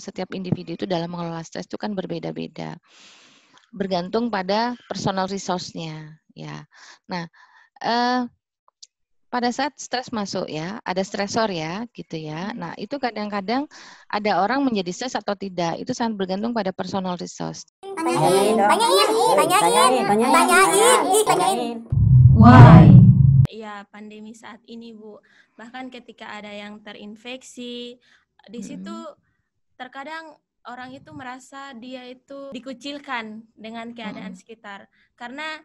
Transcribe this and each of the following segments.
setiap individu itu dalam mengelola stres itu kan berbeda-beda. Bergantung pada personal resource-nya, ya. Nah, pada saat stres masuk ya, ada stresor ya, gitu ya. Nah, itu kadang-kadang ada orang menjadi stres atau tidak. Itu sangat bergantung pada personal resource. Tanyain. Why? Ya, pandemi saat ini, Bu. Bahkan ketika ada yang terinfeksi, di situ terkadang orang itu merasa dia itu dikucilkan dengan keadaan sekitar. Karena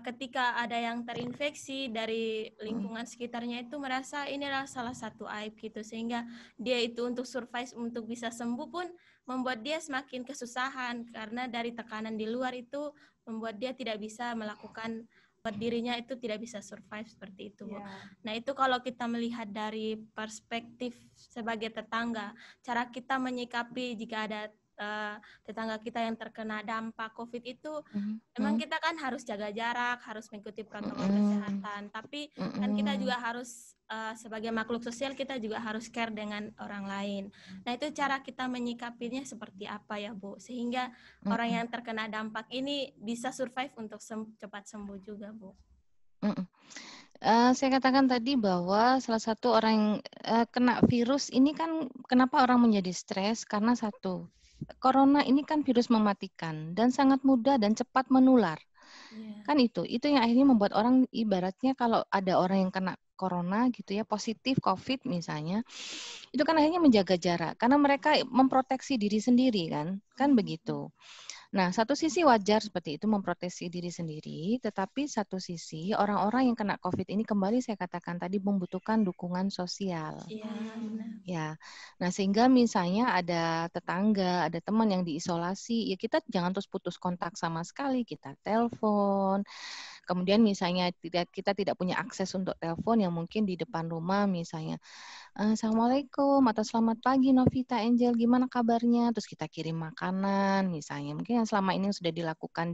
ketika ada yang terinfeksi dari lingkungan sekitarnya itu merasa ini adalah salah satu aib gitu, sehingga dia itu untuk survive, untuk bisa sembuh pun membuat dia semakin kesusahan karena dari tekanan di luar itu membuat dia tidak bisa melakukan, buat dirinya itu tidak bisa survive seperti itu, Bu. Nah, itu kalau kita melihat dari perspektif sebagai tetangga, cara kita menyikapi jika ada tetangga kita yang terkena dampak COVID itu, memang kita kan harus jaga jarak, harus mengikuti protokol kesehatan, tapi kan kita juga harus sebagai makhluk sosial, kita juga harus care dengan orang lain. Nah, itu cara kita menyikapinya seperti apa ya, Bu, sehingga orang yang terkena dampak ini bisa survive untuk cepat sembuh juga, Bu. Saya katakan tadi bahwa salah satu orang yang kena virus ini kan kenapa orang menjadi stres, karena satu, corona ini kan virus mematikan dan sangat mudah dan cepat menular. Kan itu yang akhirnya membuat orang ibaratnya kalau ada orang yang kena corona gitu ya, positif COVID misalnya, itu kan akhirnya menjaga jarak karena mereka memproteksi diri sendiri kan begitu. Nah, satu sisi wajar seperti itu memproteksi diri sendiri, tetapi satu sisi orang-orang yang kena COVID ini kembali saya katakan tadi membutuhkan dukungan sosial. Iya, benar. Ya, nah sehingga misalnya ada tetangga, ada teman yang diisolasi, ya kita jangan terus putus kontak sama sekali, kita telepon. Kemudian misalnya kita tidak punya akses untuk telepon yang mungkin di depan rumah misalnya, Assalamualaikum atau selamat pagi Novita Angel, gimana kabarnya? Terus kita kirim makanan misalnya. Mungkin yang selama ini sudah dilakukan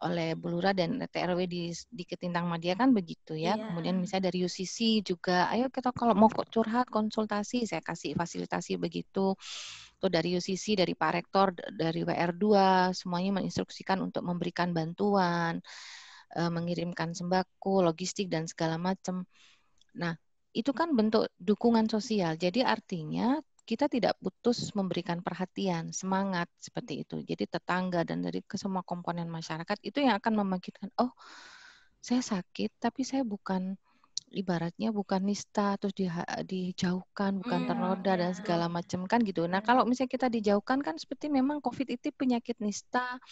oleh Bu Lurah dan TRW di Ketintang Madia kan begitu ya. Kemudian misalnya dari UCC juga, ayo kita kalau mau curhat konsultasi, saya kasih fasilitasi begitu. Tuh dari UCC, dari Pak Rektor, dari WR2, semuanya menginstruksikan untuk memberikan bantuan, mengirimkan sembako, logistik dan segala macam. Nah, itu kan bentuk dukungan sosial. Jadi artinya kita tidak putus memberikan perhatian, semangat seperti itu. Jadi tetangga dan dari ke semua komponen masyarakat itu yang akan membangkitkan, oh saya sakit tapi saya bukan ibaratnya bukan nista terus dijauhkan, bukan ternoda dan segala macam kan gitu. Nah, kalau misalnya kita dijauhkan kan seperti memang COVID itu penyakit nista,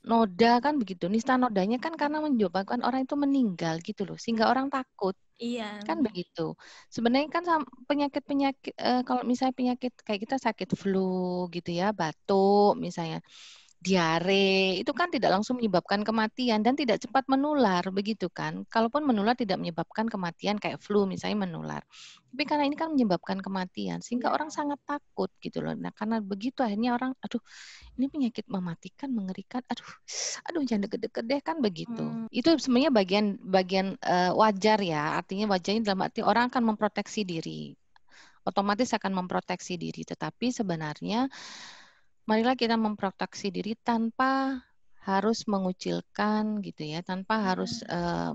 noda kan begitu. Nista nodanya kan karena menyebabkan orang itu meninggal gitu loh, sehingga orang takut. Iya. Kan begitu. Sebenarnya kan penyakit-penyakit kalau misalnya penyakit kayak kita sakit flu gitu ya, batuk misalnya, diare, itu kan tidak langsung menyebabkan kematian dan tidak cepat menular begitu kan. Kalaupun menular tidak menyebabkan kematian kayak flu misalnya menular. Tapi karena ini kan menyebabkan kematian sehingga orang sangat takut gitu loh. Nah, karena begitu akhirnya orang aduh ini penyakit mematikan, mengerikan. Aduh jangan deket-deket deh kan begitu. Itu sebenarnya bagian wajar ya. Artinya wajarnya dalam arti orang akan memproteksi diri. Otomatis akan memproteksi diri. Tetapi sebenarnya marilah kita memproteksi diri tanpa harus mengucilkan gitu ya, tanpa harus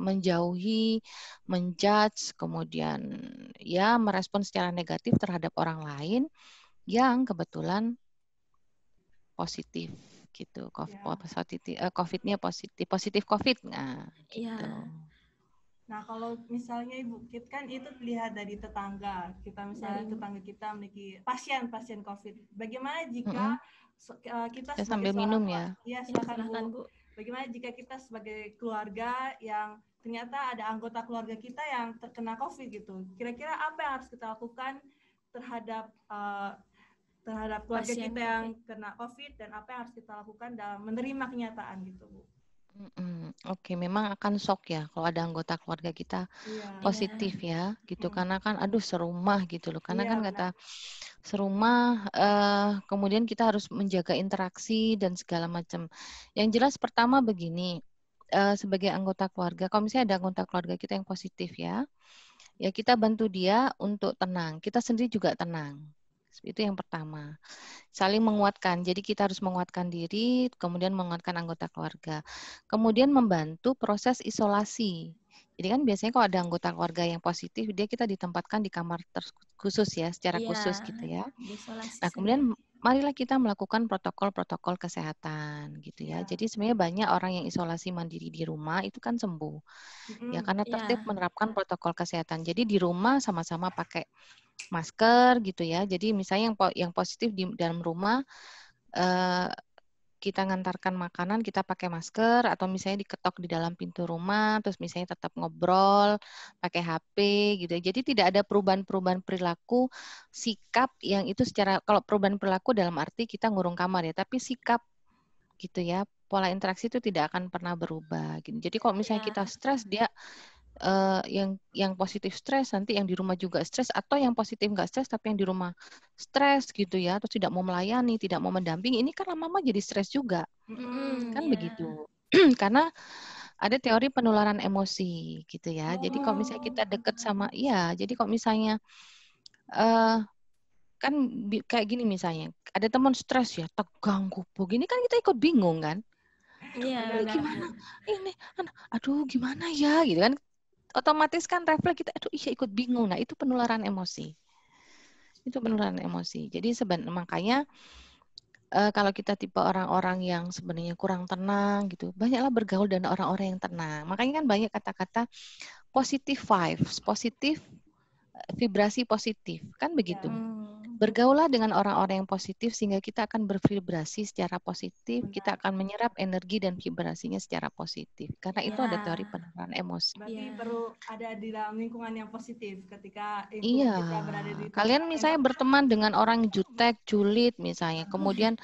menjauhi, menjudge, kemudian ya merespon secara negatif terhadap orang lain yang kebetulan positif gitu, COVID-nya positif COVID, nah gitu. Nah, kalau misalnya Ibu Kit kan itu dilihat dari tetangga kita, misalnya tetangga kita memiliki pasien COVID. Bagaimana jika kita Saya sebagai sambil minum ya. Ya, silakan Bu. Bagaimana jika kita sebagai keluarga yang ternyata ada anggota keluarga kita yang terkena COVID gitu? Kira-kira apa yang harus kita lakukan terhadap keluarga pasien kita yang kena COVID dan apa yang harus kita lakukan dalam menerima kenyataan gitu, Bu? Oke, memang akan shock ya kalau ada anggota keluarga kita positif ya, gitu. Karena kan, aduh serumah gitu loh. Karena kan kata serumah, kemudian kita harus menjaga interaksi dan segala macam. Yang jelas pertama begini, sebagai anggota keluarga, kalau misalnya ada anggota keluarga kita yang positif ya kita bantu dia untuk tenang. Kita sendiri juga tenang. Itu yang pertama. Saling menguatkan. Jadi kita harus menguatkan diri, kemudian menguatkan anggota keluarga. Kemudian membantu proses isolasi. Jadi kan biasanya kalau ada anggota keluarga yang positif, kita ditempatkan di kamar khusus ya, secara khusus gitu ya. Isolasi Nah, kemudian marilah kita melakukan protokol-protokol kesehatan gitu ya. Jadi sebenarnya banyak orang yang isolasi mandiri di rumah itu kan sembuh. Ya karena tertib menerapkan protokol kesehatan. Jadi di rumah sama-sama pakai masker gitu ya. Jadi misalnya yang positif di dalam rumah kita ngantarkan makanan, kita pakai masker, atau misalnya diketok di dalam pintu rumah, terus misalnya tetap ngobrol, pakai HP, gitu. Jadi tidak ada perubahan-perubahan perilaku, sikap yang itu secara, kalau perubahan perilaku dalam arti kita ngurung kamar ya, tapi sikap gitu ya, pola interaksi itu tidak akan pernah berubah. Gitu. Jadi kalau misalnya kita stres, dia yang positif stres, nanti yang di rumah juga stres, atau yang positif nggak stres tapi yang di rumah stres gitu ya, atau tidak mau melayani, tidak mau mendampingi, ini kan lama-lama jadi stres juga, kan begitu. Karena ada teori penularan emosi gitu ya. Jadi kalau misalnya kita deket sama, jadi kalau misalnya kan kayak gini misalnya, ada teman stres ya, tegang, gugup, gini kan kita ikut bingung kan. Iya, gimana ini, aduh gimana ya gitu kan. Otomatis kan refleks kita, aduh iya ikut bingung. Nah itu penularan emosi. Itu penularan emosi. Jadi makanya kalau kita tipe orang-orang yang sebenarnya kurang tenang gitu, banyaklah bergaul dengan orang-orang yang tenang. Makanya kan banyak kata-kata positive vibes, positif, vibrasi positif, kan begitu. Bergaulah dengan orang-orang yang positif sehingga kita akan bervibrasi secara positif, kita akan menyerap energi dan vibrasinya secara positif. Karena itu ada teori penularan emosi. Berarti perlu ada di dalam lingkungan yang positif ketika kita berada di kalian misalnya berteman dengan orang jutek, julid misalnya, kemudian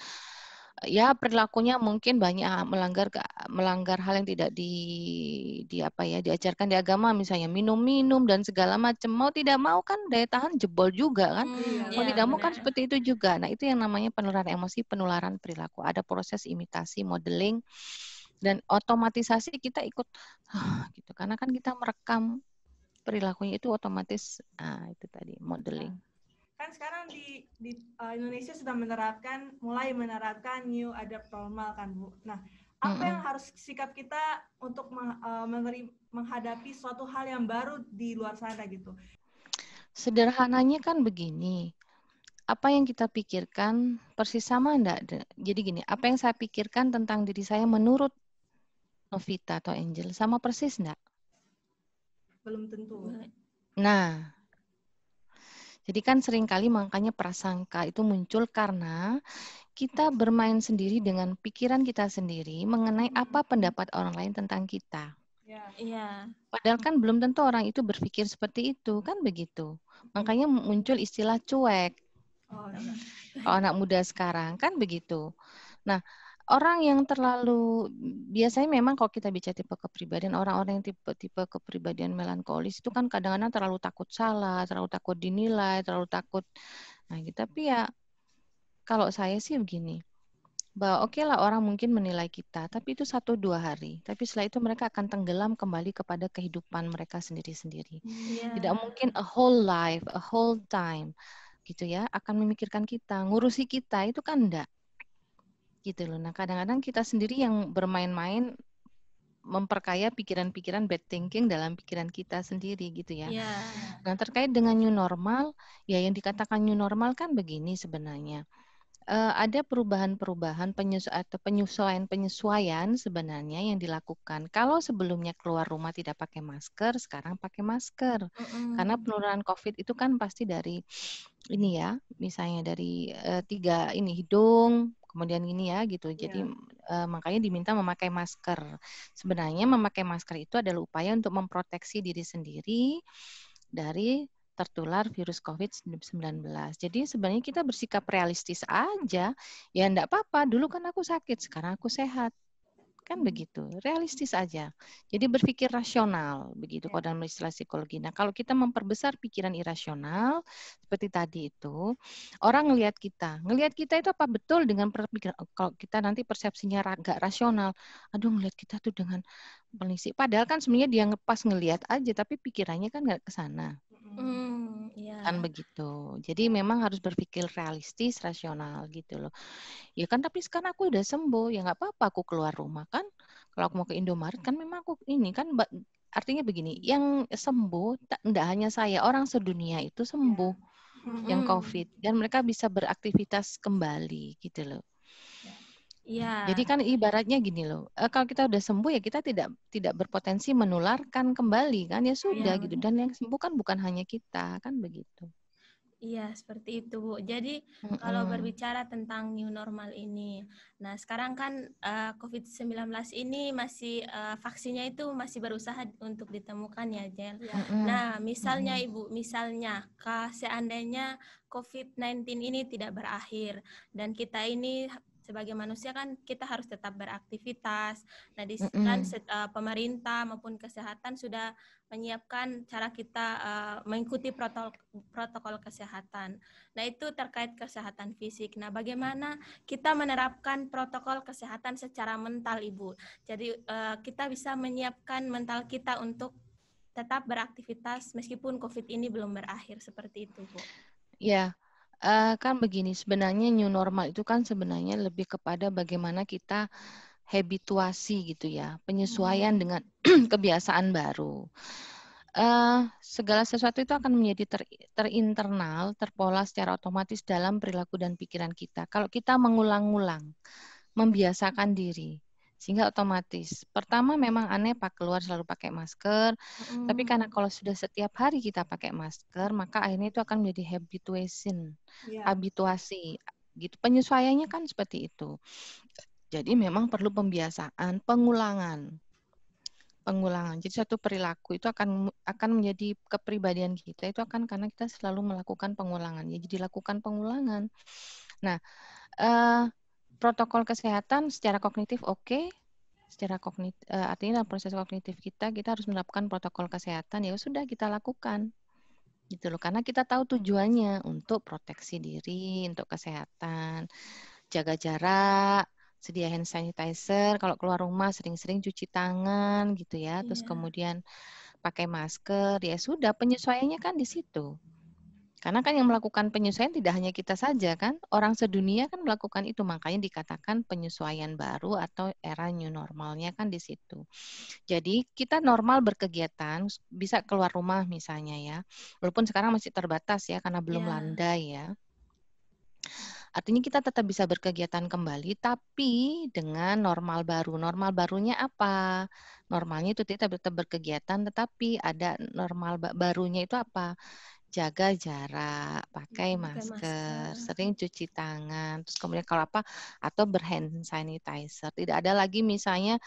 ya perilakunya mungkin banyak melanggar hal yang tidak diajarkan di agama, misalnya minum dan segala macam, mau tidak mau kan daya tahan jebol juga kan, mau tidak mau kan seperti itu juga. Nah itu yang namanya penularan emosi, penularan perilaku, ada proses imitasi, modeling, dan otomatisasi kita ikut gitu, karena kan kita merekam perilakunya itu otomatis, itu tadi modeling. Kan sekarang di Indonesia sudah mulai menerapkan new adapt normal kan Bu. Nah, apa yang harus sikap kita untuk menghadapi suatu hal yang baru di luar sana gitu? Sederhananya kan begini, apa yang kita pikirkan persis sama enggak? Jadi gini, apa yang saya pikirkan tentang diri saya menurut Novita atau Angel sama persis enggak? Belum tentu. Nah, jadi kan seringkali makanya prasangka itu muncul karena kita bermain sendiri dengan pikiran kita sendiri mengenai apa pendapat orang lain tentang kita. Iya. Padahal kan belum tentu orang itu berpikir seperti itu, kan begitu. Makanya muncul istilah cuek. Kalau anak muda sekarang, kan begitu. Nah, orang yang biasanya memang kalau kita bicara tipe kepribadian, orang-orang yang tipe kepribadian melankolis itu kan kadang-kadang terlalu takut salah, terlalu takut dinilai, terlalu takut. Nah, gitu. Tapi ya kalau saya sih begini, bahwa oke lah orang mungkin menilai kita, tapi itu 1-2 hari. Tapi setelah itu mereka akan tenggelam kembali kepada kehidupan mereka sendiri-sendiri. Tidak mungkin a whole life, a whole time gitu ya, akan memikirkan kita, ngurusi kita, itu kan enggak. Gitu loh. Nah, kadang-kadang kita sendiri yang bermain-main memperkaya pikiran-pikiran bad thinking dalam pikiran kita sendiri gitu ya. Nah, terkait dengan new normal, ya yang dikatakan new normal kan begini sebenarnya. Ada perubahan-perubahan atau penyesuaian sebenarnya yang dilakukan. Kalau sebelumnya keluar rumah tidak pakai masker, sekarang pakai masker. Karena penularan COVID itu kan pasti dari ini ya, misalnya dari 3 ini hidung, kemudian ini ya gitu. Jadi makanya diminta memakai masker. Sebenarnya memakai masker itu adalah upaya untuk memproteksi diri sendiri dari tertular virus COVID-19. Jadi sebenarnya kita bersikap realistis aja. Ya enggak apa-apa, dulu kan aku sakit, sekarang aku sehat. Kan begitu, realistis aja. Jadi berpikir rasional, begitu kalau dalam istilah psikologi. Nah, kalau kita memperbesar pikiran irasional, seperti tadi itu, orang ngelihat kita itu apa betul dengan pikiran, kalau kita nanti persepsinya agak rasional, aduh ngelihat kita tuh dengan Polisi. Padahal kan sebenarnya dia pas ngelihat aja, tapi pikirannya kan nggak ke sana. Kan Iya. begitu. Jadi memang harus berpikir realistis, rasional gitu loh. Ya kan, tapi sekarang aku udah sembuh, ya nggak apa-apa aku keluar rumah kan. Kalau aku mau ke Indomaret kan memang aku ini kan, artinya begini, yang sembuh tidak hanya saya, orang sedunia itu sembuh yang COVID dan mereka bisa beraktivitas kembali gitu loh. Iya. Jadi kan ibaratnya gini loh, kalau kita udah sembuh ya kita tidak berpotensi menularkan kembali kan, ya sudah Iya, gitu. Dan yang sembuh kan bukan hanya kita kan begitu. iya, seperti itu, Bu. Jadi, kalau Mm-mm. berbicara tentang new normal ini, nah sekarang kan COVID-19 ini masih vaksinnya itu masih berusaha untuk ditemukan ya, Jel. Mm-mm. Nah, misalnya Mm-mm. Ibu, misalnya seandainya COVID-19 ini tidak berakhir dan kita ini sebagai manusia kan kita harus tetap beraktivitas. Nah, kan pemerintah maupun kesehatan sudah menyiapkan cara kita mengikuti protokol kesehatan. Nah, itu terkait kesehatan fisik. Nah, bagaimana kita menerapkan protokol kesehatan secara mental, Ibu? Jadi, kita bisa menyiapkan mental kita untuk tetap beraktivitas meskipun COVID ini belum berakhir, seperti itu, Bu. Ya, kan begini, sebenarnya new normal itu kan sebenarnya lebih kepada bagaimana kita habituasi gitu ya, penyesuaian dengan kebiasaan baru. Segala sesuatu itu akan menjadi terinternal, terpola secara otomatis dalam perilaku dan pikiran kita. Kalau kita mengulang-ulang, membiasakan diri, sehingga otomatis. Pertama memang aneh keluar selalu pakai masker, tapi karena kalau sudah setiap hari kita pakai masker, maka akhirnya itu akan menjadi habituasi. Gitu. Penyesuaiannya kan seperti itu. Jadi memang perlu pembiasaan, pengulangan. Jadi satu perilaku itu akan menjadi kepribadian kita itu akan karena kita selalu melakukan pengulangan. Ya, jadi lakukan pengulangan. Nah, protokol kesehatan secara kognitif oke. Secara kognitif artinya dalam proses kognitif kita harus menerapkan protokol kesehatan, ya sudah kita lakukan. Gitu loh, karena kita tahu tujuannya untuk proteksi diri, untuk kesehatan, jaga jarak, sedia hand sanitizer, kalau keluar rumah sering-sering cuci tangan gitu ya, terus kemudian pakai masker, ya sudah penyesuaiannya kan di situ. Karena kan yang melakukan penyesuaian tidak hanya kita saja kan, orang sedunia kan melakukan itu, makanya dikatakan penyesuaian baru atau era new normalnya kan di situ. Jadi kita normal berkegiatan, bisa keluar rumah misalnya ya, walaupun sekarang masih terbatas ya karena belum landai ya. Artinya kita tetap bisa berkegiatan kembali, tapi dengan normal baru. Normal barunya apa? Normalnya itu kita tetap berkegiatan, tetapi ada normal barunya itu apa? Jaga jarak, pakai masker, sering cuci tangan, terus kemudian kalau apa, atau berhand sanitizer. Tidak ada lagi misalnya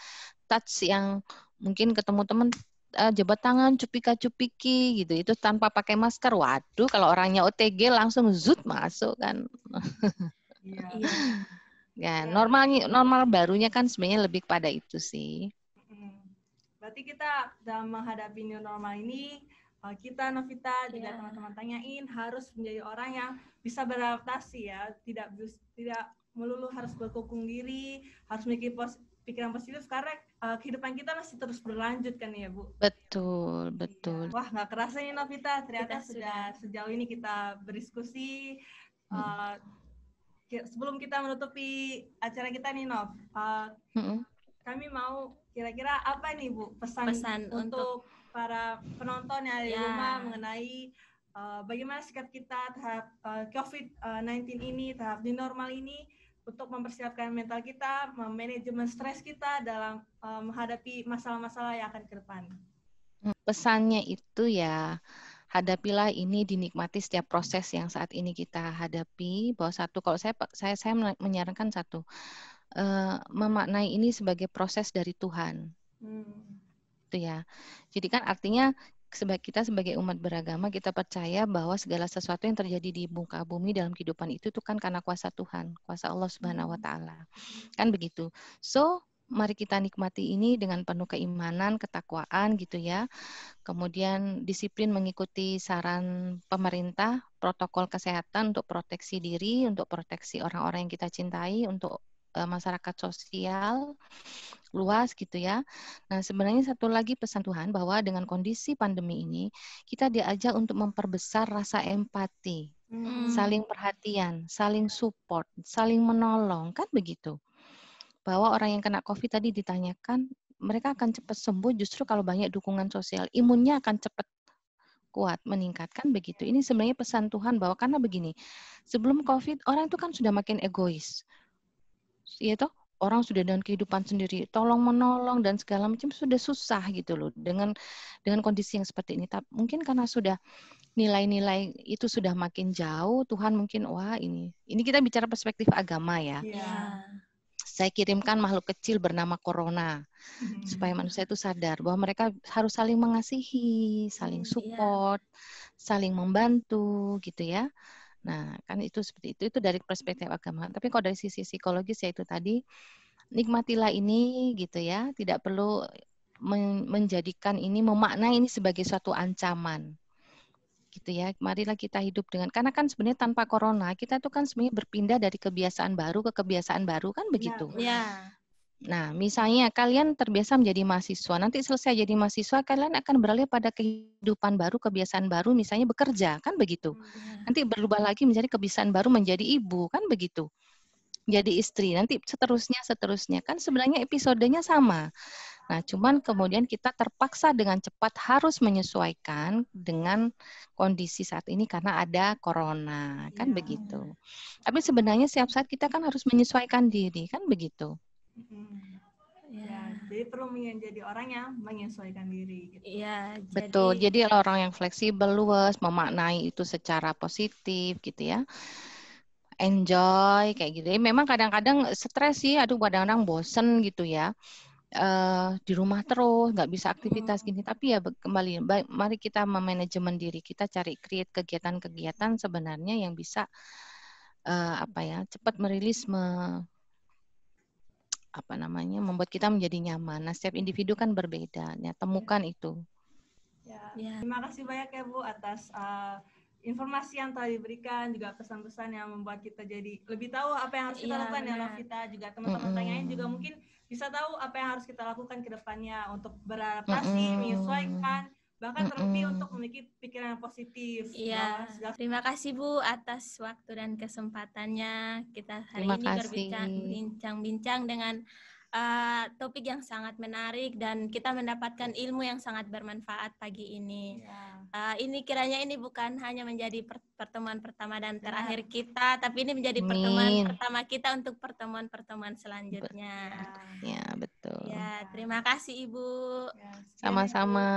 touch yang mungkin ketemu teman jabat tangan cupika-cupiki gitu, itu tanpa pakai masker. Waduh, kalau orangnya OTG langsung zut masuk kan. Iya. Ya, normal barunya kan sebenarnya lebih pada itu sih. Berarti kita dalam menghadapi new normal ini, kita Novita juga teman-teman tanyain harus menjadi orang yang bisa beradaptasi ya, tidak melulu harus berkukung diri, harus memiliki pikiran positif karena kehidupan kita masih terus berlanjut kan ya Bu. Betul. Iya. Wah nggak kerasa nih Novita, ternyata sudah sejauh ini kita berdiskusi. Sebelum kita menutupi acara kita nih Nov, kami mau kira-kira apa nih Bu pesan untuk para penonton yang ada di rumah mengenai bagaimana sikap kita terhadap COVID-19 ini, terhadap new normal ini, untuk mempersiapkan mental kita, manajemen stres kita dalam menghadapi masalah-masalah yang akan ke depan. Pesannya itu ya, hadapilah ini, dinikmati setiap proses yang saat ini kita hadapi. Bahwa satu, kalau saya menyarankan satu, memaknai ini sebagai proses dari Tuhan. Itu ya. Jadi kan artinya kita sebagai umat beragama, kita percaya bahwa segala sesuatu yang terjadi di muka bumi dalam kehidupan itu tuh kan karena kuasa Tuhan, kuasa Allah Subhanahu wa Ta'ala. Kan begitu. So, mari kita nikmati ini dengan penuh keimanan, ketakwaan gitu ya. Kemudian disiplin mengikuti saran pemerintah, protokol kesehatan untuk proteksi diri, untuk proteksi orang-orang yang kita cintai, untuk masyarakat sosial luas gitu ya. Nah, sebenarnya satu lagi pesan Tuhan bahwa dengan kondisi pandemi ini kita diajak untuk memperbesar rasa empati, saling perhatian, saling support, saling menolong, kan begitu. Bahwa orang yang kena COVID tadi ditanyakan, mereka akan cepat sembuh justru kalau banyak dukungan sosial, imunnya akan cepat kuat, meningkatkan begitu. Ini sebenarnya pesan Tuhan bahwa karena begini, sebelum COVID orang itu kan sudah makin egois. Iya toh? Orang sudah dengan kehidupan sendiri, tolong menolong dan segala macam sudah susah gitu loh dengan kondisi yang seperti ini. Tapi mungkin karena sudah nilai-nilai itu sudah makin jauh, Tuhan mungkin wah ini kita bicara perspektif agama ya. Saya kirimkan makhluk kecil bernama corona supaya manusia itu sadar bahwa mereka harus saling mengasihi, saling support, saling membantu gitu ya. Nah, kan itu seperti itu dari perspektif agama. Tapi kalau dari sisi psikologis ya itu tadi, nikmatilah ini gitu ya, tidak perlu menjadikan ini, memaknai ini sebagai suatu ancaman. Gitu ya. Marilah kita hidup dengan, karena kan sebenarnya tanpa corona, kita tuh kan sebenarnya berpindah dari kebiasaan baru ke kebiasaan baru kan begitu. Iya. Nah, misalnya kalian terbiasa menjadi mahasiswa, nanti selesai jadi mahasiswa, kalian akan beralih pada kehidupan baru, kebiasaan baru, misalnya bekerja, kan begitu. Nanti berubah lagi menjadi kebiasaan baru menjadi ibu, kan begitu. Jadi istri, nanti seterusnya. Kan sebenarnya episodenya sama. Nah, cuman kemudian kita terpaksa dengan cepat harus menyesuaikan dengan kondisi saat ini karena ada corona, kan begitu. Tapi sebenarnya setiap saat kita kan harus menyesuaikan diri, kan begitu. Ya, jadi perlu menjadi orang yang menyesuaikan diri. Gitu. Ya, betul. Jadi orang yang fleksibel, luas, memaknai itu secara positif, gitu ya. Enjoy kayak gitu. Memang kadang-kadang stres sih, kadang-kadang bosen gitu ya. Di rumah terus, nggak bisa aktivitas gini. Tapi ya kembali, mari kita memanajemen diri kita, cari create kegiatan-kegiatan sebenarnya yang bisa cepat merilis membuat kita menjadi nyaman. Nah, setiap individu kan berbeda. Ya, temukan itu. Ya. Terima kasih banyak ya Bu atas informasi yang telah diberikan, juga pesan-pesan yang membuat kita jadi lebih tahu apa yang harus kita lakukan ya Lovita. Juga teman-teman lainnya juga mungkin bisa tahu apa yang harus kita lakukan ke depannya untuk beradaptasi, menyesuaikan, bahkan terlebih untuk memiliki pikiran yang positif. Iya. Terima kasih Bu atas waktu dan kesempatannya. Kita hari ini berbincang-bincang dengan topik yang sangat menarik dan kita mendapatkan ilmu yang sangat bermanfaat pagi ini. Ini kiranya ini bukan hanya menjadi pertemuan pertama dan terakhir kita, tapi ini menjadi pertemuan pertama kita untuk pertemuan-pertemuan selanjutnya. Ya, betul. Ya, terima kasih Ibu. Sama-sama.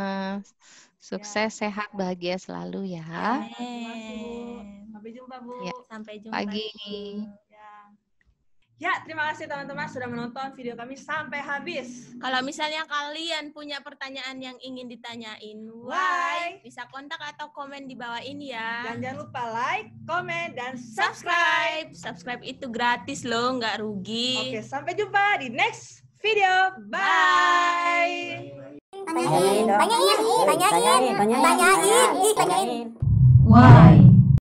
Sukses, sehat, bahagia selalu ya. Sampai jumpa Bu. Ya, sampai jumpa pagi. Ya, terima kasih teman-teman sudah menonton video kami sampai habis. Kalau misalnya kalian punya pertanyaan yang ingin ditanyain, bisa kontak atau komen di bawah ini ya. Dan jangan lupa like, komen, dan subscribe. Subscribe itu gratis loh, nggak rugi. Oke, sampai jumpa di next video. Bye. Tanyain.